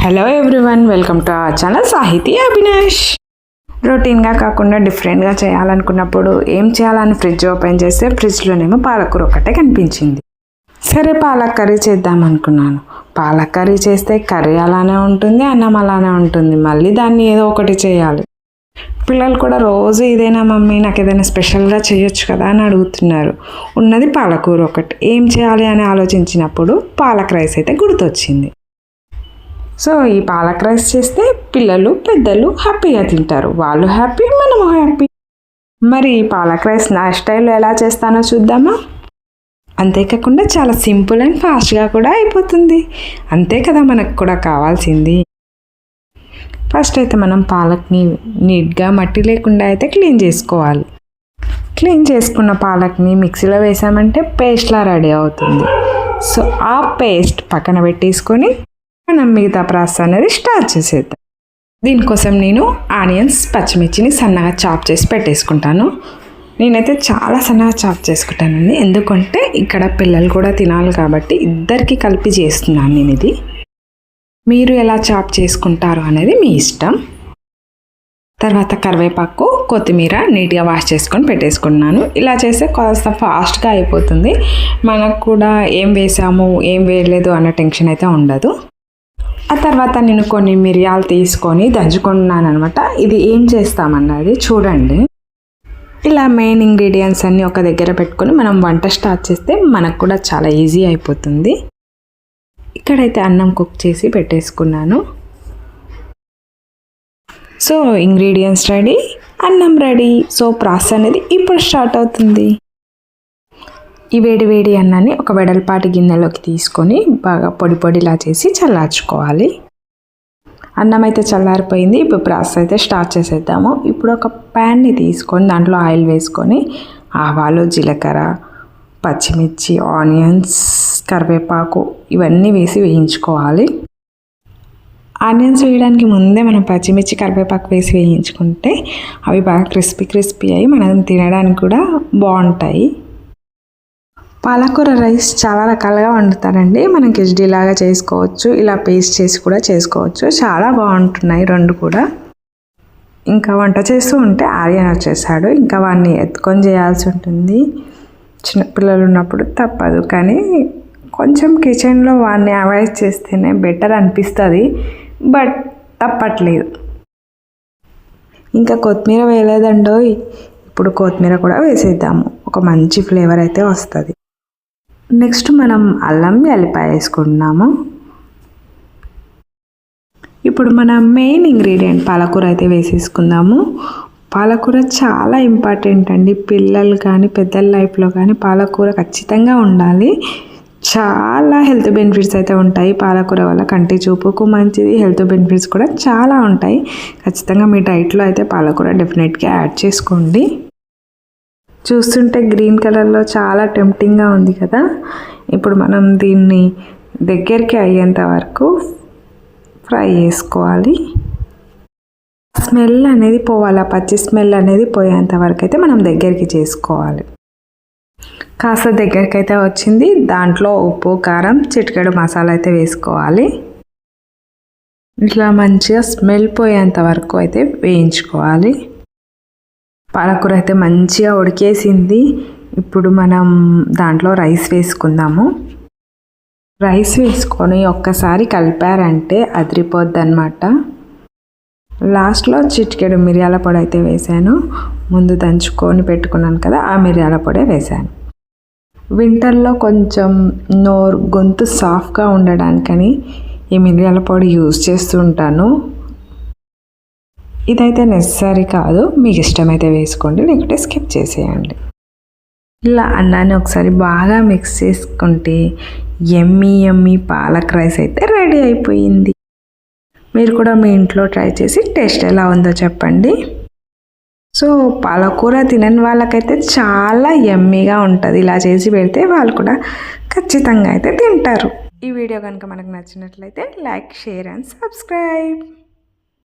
Hello everyone, welcome to our channel సాహితీ అవినాష్. రొటీన్గా కాకుండా డిఫరెంట్గా చేయాలనుకున్నప్పుడు ఏం చేయాలని ఫ్రిడ్జ్ ఓపెన్ చేస్తే ఫ్రిడ్జ్లోనేమో పాలకూర ఒకటే కనిపించింది. సరే పాలక్ కర్రీ చేద్దాం అనుకున్నాను. పాలక్ కర్రీ చేస్తే కర్రీ అలానే ఉంటుంది, అన్నం అలానే ఉంటుంది, మళ్ళీ దాన్ని ఏదో ఒకటి చేయాలి. పిల్లలు కూడా రోజు ఇదేనా మమ్మీ, నాకు ఏదైనా స్పెషల్గా చేయొచ్చు కదా అని అడుగుతున్నారు. ఉన్నది పాలకూర ఒకటి, ఏం చేయాలి అని ఆలోచించినప్పుడు పాలక్ రైస్ అయితే గుర్తొచ్చింది. సో ఈ పాలక్ రైస్ చేస్తే పిల్లలు పెద్దలు హ్యాపీగా తింటారు, వాళ్ళు హ్యాపీ, మనము హ్యాపీ. మరి ఈ పాలక్ రైస్ నా స్టైల్లో ఎలా చేస్తానో చూద్దామా? అంతేకాకుండా చాలా సింపుల్ అండ్ ఫాస్ట్గా కూడా అయిపోతుంది. అంతే కదా మనకు కూడా కావాల్సింది. ఫస్ట్ అయితే మనం పాలక్ని నీట్గా మట్టి లేకుండా అయితే క్లీన్ చేసుకోవాలి. క్లీన్ చేసుకున్న పాలక్ని మిక్సీలో వేసామంటే పేస్ట్లా రెడీ అవుతుంది. సో ఆ పేస్ట్ పక్కన పెట్టేసుకొని మనం మిగతా ప్రాసెస్ అనేది స్టార్ట్ చేసేద్దాం. దీనికోసం నేను ఆనియన్స్, పచ్చిమిర్చిని సన్నగా చాప్ చేసి పెట్టేసుకుంటాను. నేనైతే చాలా సన్నగా చాప్ చేసుకుంటానండి, ఎందుకంటే ఇక్కడ పిల్లలు కూడా తినాలి కాబట్టి ఇద్దరికి కలిపి చేస్తున్నాను నేను ఇది. మీరు ఎలా చాప్ చేసుకుంటారు అనేది మీ ఇష్టం. తర్వాత కరివేపాకు, కొత్తిమీర నీట్గా వాష్ చేసుకొని పెట్టేసుకున్నాను. ఇలా చేస్తే కాస్త ఫాస్ట్గా అయిపోతుంది, మనకు కూడా ఏం వేసాము ఏం వేయలేదు అన్న టెన్షన్ అయితే ఉండదు. ఆ తర్వాత నేను కొన్ని మిరియాలు తీసుకొని దంచుకున్నాను అనమాట. ఇది ఏం చేస్తామన్నది చూడండి. ఇలా మెయిన్ ఇంగ్రీడియంట్స్ అన్నీ ఒక దగ్గర పెట్టుకొని మనం వంట స్టార్ట్ చేస్తే మనకు కూడా చాలా ఈజీ అయిపోతుంది. ఇక్కడైతే అన్నం కుక్ చేసి పెట్టేసుకున్నాను. సో ఇంగ్రీడియంట్స్ రెడీ, అన్నం రెడీ. సో ప్రాసెస్ అనేది ఇప్పుడు స్టార్ట్ అవుతుంది. ఈ వేడి అన్నాన్ని ఒక వెడల్పాటి గిన్నెలోకి తీసుకొని బాగా పొడిలా చేసి చల్లార్చుకోవాలి. అన్నం అయితే చల్లారిపోయింది. ఇప్పుడు ప్రాసెస్ అయితే స్టార్ట్ చేసేద్దాము. ఇప్పుడు ఒక ప్యాన్ని తీసుకొని దాంట్లో ఆయిల్ వేసుకొని ఆవాలు, జీలకర్ర, పచ్చిమిర్చి, ఆనియన్స్, కరివేపాకు ఇవన్నీ వేసి వేయించుకోవాలి. ఆనియన్స్ వేయడానికి ముందే మనం పచ్చిమిర్చి, కరివేపాకు వేసి వేయించుకుంటే అవి బాగా క్రిస్పీ అయ్యి మనం తినడానికి కూడా బాగుంటాయి. పాలకూర రైస్ చాలా రకాలుగా వండుతారండి. మనం కిచిడి లాగా చేసుకోవచ్చు, ఇలా పేస్ట్ చేసి కూడా చేసుకోవచ్చు. చాలా బాగుంటున్నాయి రెండు కూడా. ఇంకా వంట చేస్తూ ఉంటే ఆర్యన్ వచ్చేసాడు. ఇంకా వాడిని ఎత్తుకొని చేయాల్సి ఉంటుంది. చిన్నపిల్లలు ఉన్నప్పుడు తప్పదు, కానీ కొంచెం కిచెన్లో వాడిని అవాయిడ్ చేస్తేనే బెటర్ అనిపిస్తుంది, బట్ తప్పట్లేదు. ఇంకా కొత్తిమీర వేయలేదండో, ఇప్పుడు కొత్తిమీర కూడా వేసేద్దాము, ఒక మంచి ఫ్లేవర్ అయితే వస్తుంది. నెక్స్ట్ మనం అల్లం, ఎల్లిపాయ వేసుకుంటున్నాము. ఇప్పుడు మన మెయిన్ ఇంగ్రీడియంట్ పాలకూర అయితే వేసేసుకుందాము. పాలకూర చాలా ఇంపార్టెంట్ అండి, పిల్లలు కానీ పెద్దల లైఫ్లో కానీ పాలకూర ఖచ్చితంగా ఉండాలి. చాలా హెల్త్ బెనిఫిట్స్ అయితే ఉంటాయి పాలకూర వల్ల. కంటి చూపుకు మంచిది, హెల్త్ బెనిఫిట్స్ కూడా చాలా ఉంటాయి. ఖచ్చితంగా మీ డైట్లో అయితే పాలకూర డెఫినెట్గా యాడ్ చేసుకోండి. చూస్తుంటే గ్రీన్ కలర్లో చాలా టెంప్టింగ్గా ఉంది కదా. ఇప్పుడు మనం దీన్ని దగ్గరికి అయ్యేంత వరకు ఫ్రై చేసుకోవాలి. స్మెల్ అనేది పోవాలి, పచ్చి స్మెల్ అనేది పోయేంత వరకు అయితే మనం దగ్గరికి చేసుకోవాలి. కాస్త దగ్గరికి అయితే వచ్చింది. దాంట్లో ఉప్పు, కారం, చిటికెడు మసాలా అయితే వేసుకోవాలి. ఇట్లా మంచిగా స్మెల్ పోయేంత వరకు అయితే వేయించుకోవాలి. పాలకూర అయితే మంచిగా ఉడికేసింది. ఇప్పుడు మనం దాంట్లో రైస్ వేసుకుందాము. రైస్ వేసుకొని ఒక్కసారి కలిపారంటే అదిరిపోద్ది అన్నమాట. లాస్ట్లో చిటికెడు మిరియాల పొడి అయితే వేసాను. ముందు దంచుకొని పెట్టుకున్నాను కదా, ఆ మిరియాల పొడి వేసాను. వింటర్లో కొంచెం గొంతు సాఫ్ట్గా ఉండడానికని ఈ మిరియాల పొడి యూజ్ చేస్తూ ఉంటాను. ఇదైతే నెసరీ కాదు, మీకు ఇష్టమైతే వేసుకోండి, లేకుంటే స్కిప్ చేసేయండి. ఇలా అన్నాన్ని ఒకసారి బాగా మిక్స్ చేసుకుంటే యమ్మీ పాలక్ రైస్ అయితే రెడీ అయిపోయింది. మీరు కూడా మీ ఇంట్లో ట్రై చేసి టేస్ట్ ఎలా ఉందో చెప్పండి. సో పాలకూర తినని వాళ్ళకైతే చాలా యమ్మీగా ఉంటుంది. ఇలా చేసి పెడితే వాళ్ళు కూడా ఖచ్చితంగా అయితే తింటారు. ఈ వీడియో కనుక మనకు నచ్చినట్లయితే లైక్, షేర్ అండ్ సబ్స్క్రైబ్.